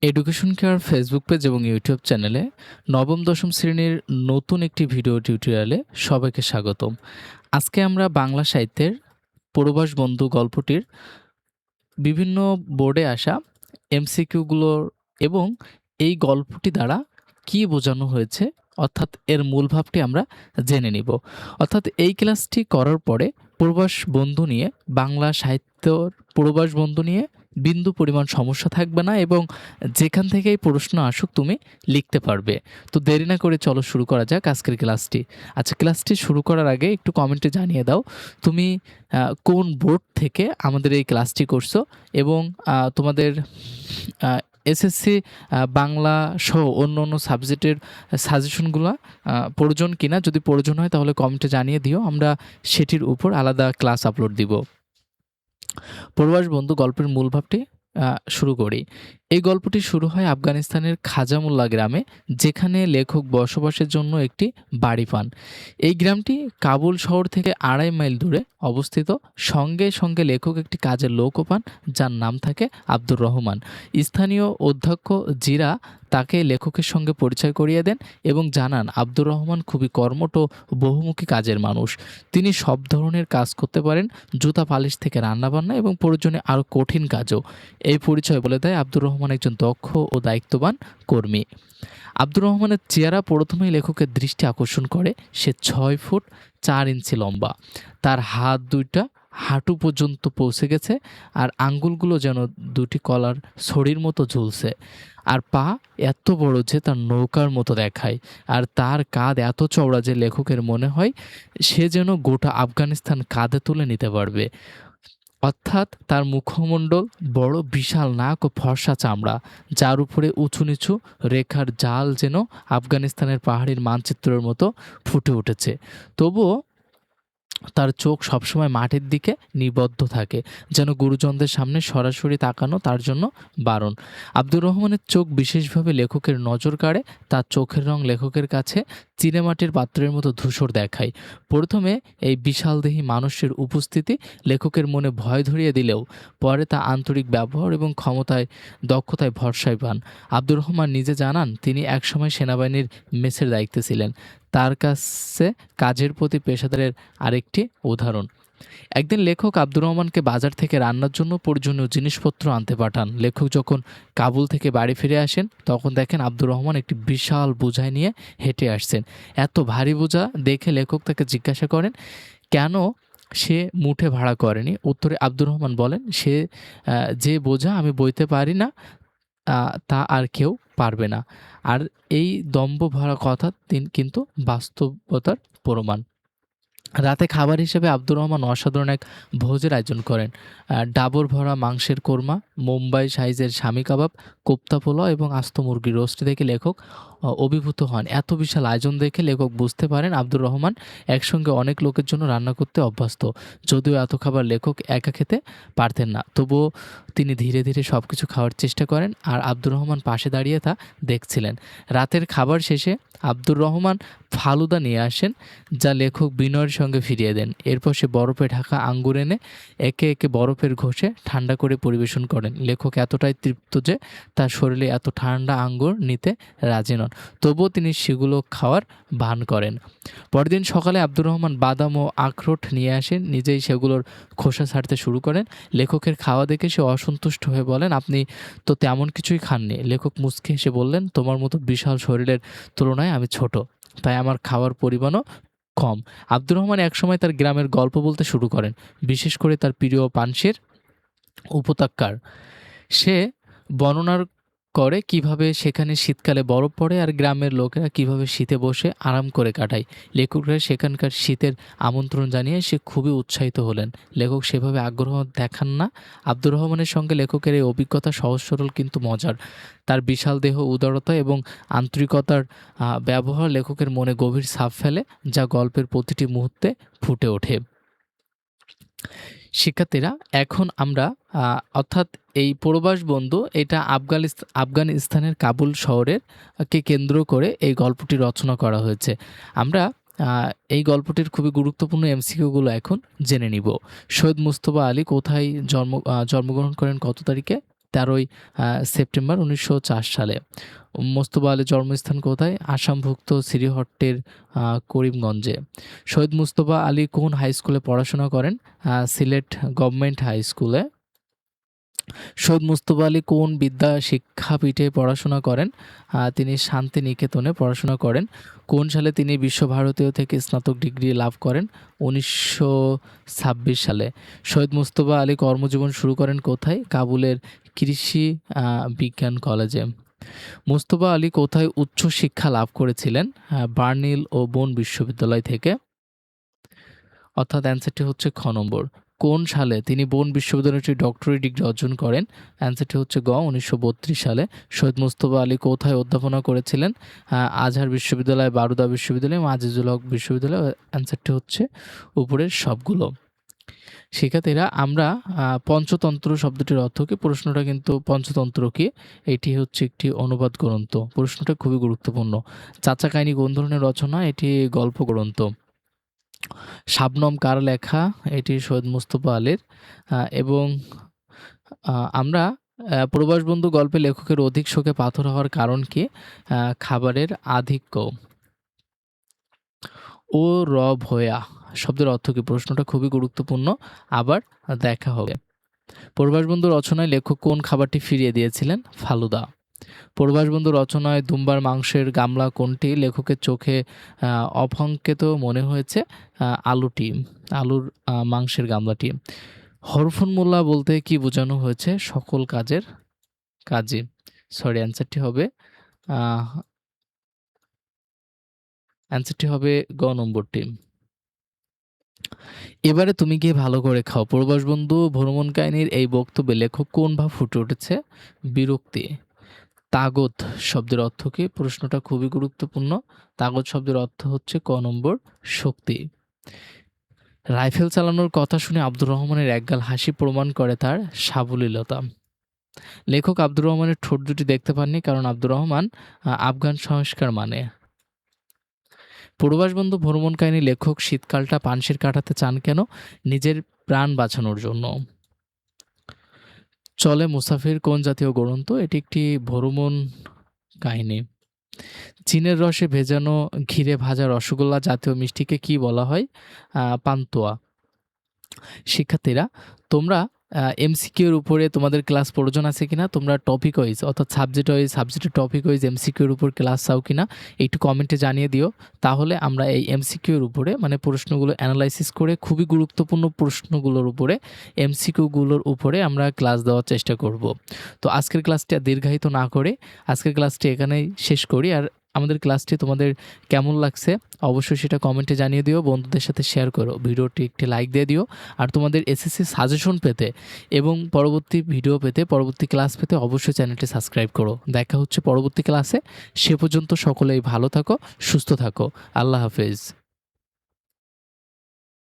Education care Facebook page এবং YouTube চ্যানেলে নবম দশম শ্রেণীর নতুন একটি ভিডিও টিউটোরিয়ালে সবাইকে স্বাগতম। আজকে আমরা বাংলা সাহিত্যের প্রবাস বন্ধু গল্পটির বিভিন্ন বোর্ডে আসা এমসিকিউগুলোর এবং এই গল্পটি দ্বারা কী বোঝানো হয়েছে অর্থাৎ এর মূল ভাবটি আমরা জেনে নিব। অর্থাৎ এই ক্লাসটি করার পরে প্রবাস বন্ধু নিয়ে বাংলা সাহিত্যর প্রবাস বন্ধু নিয়ে বিন্দু পরিমাণ সমস্যা থাকবে না এবং যেখান থেকেই প্রশ্ন আসুক তুমি লিখতে পারবে। তো দেরি না করে চলো শুরু করা যাক আজকের ক্লাসটি। আচ্ছা, ক্লাসটি শুরু করার আগে একটু কমেন্টে জানিয়ে দাও তুমি কোন বোর্ড থেকে আমাদের এই ক্লাসটি করছো এবং তোমাদের এসএসসি বাংলা সহ অন্য অন্য সাবজেক্টের সাজেশনগুলো প্রয়োজন কিনা। যদি প্রয়োজন হয় তাহলে কমেন্টে জানিয়ে দিও, আমরা সেটির উপর আলাদা ক্লাস আপলোড দিব। প্রবাস বন্ধু গল্পের মূল ভাবটি শুরু করি। এই গল্পটি শুরু হয় আফগানিস্তানের খাজামুল্লা গ্রামে, যেখানে লেখক বসবাসের জন্য একটি বাড়ি পান। এই গ্রামটি কাবুল শহর থেকে 2.5 মাইল দূরে অবস্থিত। সঙ্গে সঙ্গে লেখক একটি কাজের লোকও পান, যার নাম থাকে আব্দুর রহমান। স্থানীয় অধ্যক্ষ জিরা তাকে লেখকের সঙ্গে পরিচয় করিয়ে দেন এবং জানান আব্দুর রহমান খুবই কর্মঠ ও বহুমুখী কাজের মানুষ। তিনি সব ধরনের কাজ করতে পারেন, জুতা পালিশ থেকে রান্নাবান্না এবং প্রয়োজনে আরও কঠিন কাজও। এই পরিচয় বলে দেয় আব্দুর রহমান একজন দক্ষ ও দায়িত্ববান কর্মী। আব্দুর রহমানের চেহারা প্রথমেই লেখকের দৃষ্টি আকর্ষণ করে। সে 6 ফুট 4 ইঞ্চি লম্বা, তার হাত দুইটা হাঁটু পর্যন্ত পৌঁছে গেছে, আর আঙ্গুলগুলো যেন দুটি কলার ছড়ির মতো ঝুলছে। আর পা এত বড় যে তার নৌকার মতো দেখায়, আর তার কাঁধ এত চওড়া যে লেখকের মনে হয় সে যেন গোটা আফগানিস্তান কাঁধে তুলে নিতে পারবে। অর্থাৎ তার মুখমণ্ডল বড়, বিশাল নাক ও ফর্সা চামড়া, যার উপরে উঁচু নিচু রেখার জাল যেন আফগানিস্তানের পাহাড়ির মানচিত্রের মতো ফুটে উঠেছে। তবুও তার চোখ সবসময় মাটির দিকে নিবদ্ধ থাকে, যেন গুরুজনদের সামনে সরাসরি তাকানো তার জন্য বারণ। আব্দুর রহমানের চোখ বিশেষভাবে লেখকের নজর কাড়ে। তার চোখের রং লেখকের কাছে চীনেমাটির পাত্রের মতো ধূসর দেখায়। প্রথমে এই বিশালদেহী মানুষের উপস্থিতি লেখকের মনে ভয় ধরিয়ে দিলেও পরে তা আন্তরিক ব্যবহার এবং দক্ষতায় ভরসায় পান। আব্দুর রহমান নিজে জানান তিনি একসময় সেনাবাহিনীর মেসের দায়িত্বে ছিলেন। তার কাছে কাজের প্রতি পেশাদারের আরেকটি উদাহরণ। একদিন লেখক আব্দুর রহমানকে বাজার থেকে রান্নার জন্য প্রয়োজনীয় জিনিসপত্র আনতে পাঠান। লেখক যখন কাবুল থেকে বাড়ি ফিরে আসেন তখন দেখেন আব্দুর রহমান একটি বিশাল বোঝাই নিয়ে হেঁটে আসছেন। এত ভারী বোঝা দেখে লেখক তাকে জিজ্ঞাসা করেন কেন সে মুঠে ভাড়া করেনি। উত্তরে আব্দুর রহমান বলেন, সে যে বোঝা আমি বইতে পারি না তা আর কেউ পারবে না। আর এই দম্ভ ভরা কথা কিন্তু বাস্তবতার প্রমাণ। রাতে খাবার হিসেবে আব্দুর রহমান অসাধারণ এক ভোজের আয়োজন করেন। ডাবর ভরা মাংসের কোরমা, মুম্বাই সাইজের স্বামী কাবাব, কোপ্তা পোলাও এবং আস্ত মুরগির রোস্ট দেখে লেখক অভিভূত হন। এত বিশাল আয়োজন দেখে লেখক বুঝতে পারেন আব্দুর রহমান একসঙ্গে অনেক লোকের জন্য রান্না করতে অভ্যস্ত। যদিও এত খাবার লেখক একা খেতে পারতেন না, তবুও তিনি ধীরে ধীরে সব কিছু খাওয়ার চেষ্টা করেন, আর আব্দুর রহমান পাশে দাঁড়িয়ে তা দেখছিলেন। রাতের খাবার শেষে আব্দুর রহমান ফালুদা নিয়ে আসেন, যা লেখক বিনয়ের সঙ্গে ফিরিয়ে দেন। এরপর সে বরফে ঢাকা আঙ্গুর এনে একে একে বরফের ঘষে ঠান্ডা করে পরিবেশন করেন। লেখক এতটাই তৃপ্ত যে তার শরীরে এত ঠান্ডা আঙ্গুর নিতে রাজি নন, তবুও তিনি সেগুলো খাওয়ার ভান করেন। পরদিন সকালে আব্দুর রহমান বাদাম ও আখরোট নিয়ে আসেন, নিজেই সেগুলোর খোসা ছাড়তে শুরু করেন। লেখকের খাওয়া দেখে সে অসন্তুষ্ট হয়ে বলেন, আপনি তো তেমন কিছুই খাননি। লেখক মুচকি হেসে বললেন, তোমার মতো বিশাল শরীরের তুলনায় আমি ছোট, তাই আমার খাওয়ার পরিমাণও কম। আব্দুর রহমান একসময় তার গ্রামের গল্প বলতে শুরু করেন, বিশেষ করে তার প্রিয় পানশির উপত্যকার। সে বর্ণনা করে কিভাবে সেখানে শীতকালে বরফ পড়ে আর গ্রামের লোকেরা কিভাবে শীতে বসে আরাম করে কাটায়। লেখকরা সেখানকার শীতের আমন্ত্রণ জানিয়ে সে খুবই উৎসাহিত হলেন। লেখক সেভাবে আগ্রহ দেখান না। আব্দুর রহমানের সঙ্গে লেখকের এই অভিজ্ঞতা সহজ সরল কিন্তু মজার। তার বিশাল দেহ, উদারতা এবং আন্তরিকতার ব্যবহার লেখকের মনে গভীর ছাপ ফেলে, যা গল্পের প্রতিটি মুহূর্তে ফুটে ওঠে। শিক্ষার্থীরা, এখন আমরা অর্থাৎ এই প্রবাস বন্ধু এটা আফগানিস্তানের কাবুল শহরের কে কেন্দ্র করে এই গল্পটি রচনা করা হয়েছে। আমরা এই গল্পটির খুবই গুরুত্বপূর্ণ এমসিকিউগুলো এখন জেনে নিব। সৈয়দ মুজতবা আলী কোথায় জন্মগ্রহণ করেন, কত তারিখে? 13ই সেপ্টেম্বর 1904 সালে। মোস্তফা আলীর জন্মস্থান কোথায়? আসামভুক্ত শ্রীহট্টের করিমগঞ্জে। শহীদ মুস্তফা আলী কোন হাই স্কুলে পড়াশোনা করেন? সিলেট গভর্নমেন্ট হাই স্কুলে। শহীদ মুস্তফা আলী কোন বিদ্যা শিক্ষাপীঠে পড়াশোনা করেন? তিনি শান্তিনিকেতনে পড়াশোনা করেন। কোন সালে তিনি বিশ্বভারতীয় থেকে স্নাতক ডিগ্রি লাভ করেন? 1926 সালে। শহীদ মুস্তফা আলী কর্মজীবন শুরু করেন কোথায়? কাবুলের কৃষি বিজ্ঞান কলেজে। মুস্তফা আলী কোথায় উচ্চ শিক্ষা লাভ করেছিলেন? বার্নিল ও বোন বিশ্ববিদ্যালয় থেকে। অর্থাৎ অ্যান্সারটি হচ্ছে খ নম্বর। কোন সালে তিনি বোন বিশ্ববিদ্যালয়টি ডক্টরেট ডিগ্রি অর্জন করেন? অ্যান্সারটি হচ্ছে গ 1932 সালে। শহীদ মুস্তফা আলী কোথায় অধ্যাপনা করেছিলেন? আজহার বিশ্ববিদ্যালয়, বারুদা বিশ্ববিদ্যালয়, আজিজুল হক বিশ্ববিদ্যালয়। অ্যান্সারটি হচ্ছে উপরের সবগুলো। শিক্ষার্থীরা, আমরা পঞ্চতন্ত্র শব্দটির অর্থ কী? প্রশ্নটা কিন্তু পঞ্চতন্ত্র কি? এটি হচ্ছে একটি অনুবাদ গ্রন্থ। প্রশ্নটা খুবই গুরুত্বপূর্ণ। চাচা কাহিনী কোন ধরনের রচনা? এটি গল্প গ্রন্থ। শাবনম কার লেখা? এটি সৈয়দ মুস্তফা আলীর। এবং আমরা প্রবাস বন্ধু গল্পে লেখকের অধিক শোকে পাথর হওয়ার কারণ কি? খাবারের আধিক্য। ও র ভয়া শব্দের অর্থ কী? প্রশ্নটা খুবই গুরুত্বপূর্ণ। আবার দেখা হবে। প্রবাস বন্ধু রচনায় লেখক কোন খাবারটি ফিরিয়ে দিয়েছিলেন? ফালুদা। প্রবাস বন্ধু রচনায় দুম্বার মাংসের গামলা কোনটি লেখকের চোখে অভঙ্কেত মনে হয়েছে? আলুর মাংসের গামলাটি। হরফুন মোল্লা বলতে কি বোঝানো হয়েছে? সকল কাজের কাজী। অ্যান্সারটি হবে গ নম্বরটি। এবারে তুমি গিয়ে ভালো করে খাও। প্রবাস বন্ধু ভ্রমণ কাহিনীর এই বক্তব্যে লেখক কোন ভাব ফুটে উঠেছে? বিরক্তি। তাগত শব্দের অর্থ কী? প্রশ্নটা খুবই গুরুত্বপূর্ণ। তাগত শব্দের অর্থ হচ্ছে ক নম্বর শক্তি। রাইফেল চালানোর কথা শুনে আব্দুর রহমানের একগাল হাসি প্রমাণ করে তার সাবলীলতা। লেখক আব্দুর রহমানের ঠোঁট দুটি দেখতে পাননি কারণ আব্দুর রহমান আফগান সংস্কার মানে। প্রবাস বন্ধু ভ্রমণ কাহিনী লেখক শীতকালটা পানসির কাটাতে চান কেন? নিজের প্রাণ বাঁচানোর জন্য। চলে মুসাফির কোন জাতীয় গ্রন্থ? এটি একটি ভ্রমণ কাহিনী। চিনের রসে ভেজানো ঘিরে ভাজা রসগোল্লা জাতীয় মিষ্টিকে কি বলা হয়? পান্তুয়া। শিক্ষার্থীরা, তোমরা এমসিকিউর উপরে তোমাদের ক্লাস প্রয়োজন আছে কিনা? তোমরা টপিক ওয়াইজ অর্থাৎ সাবজেক্টের টপিক ওয়াইজ এমসিকিউর উপর ক্লাস চাও কিনা একটু কমেন্টে জানিয়ে দিও। তাহলে আমরা এই এমসিকিউর উপরে মানে প্রশ্নগুলো অ্যানালাইসিস করে খুবই গুরুত্বপূর্ণ প্রশ্নগুলোর উপরে এমসিকিউগুলোর উপরে আমরা ক্লাস দেওয়ার চেষ্টা করব। তো আজকের ক্লাসটি দীর্ঘায়িত না করে আজকের ক্লাসটি এখানেই শেষ করি। আর আমাদের ক্লাসটি তোমাদের কেমন লাগছে অবশ্যই সেটা কমেন্টে জানিয়ে দিও, বন্ধুদের সাথে শেয়ার করো, ভিডিওটি একটি লাইক দিয়ে দিও। আর তোমাদের এসএসসি সাজেশন পেতে এবং পরবর্তী ভিডিও পেতে, পরবর্তী ক্লাস পেতে অবশ্যই চ্যানেলটি সাবস্ক্রাইব করো। দেখা হচ্ছে পরবর্তী ক্লাসে। সে পর্যন্ত সকলেই ভালো থাকো, সুস্থ থাকো। আল্লাহ হাফেজ।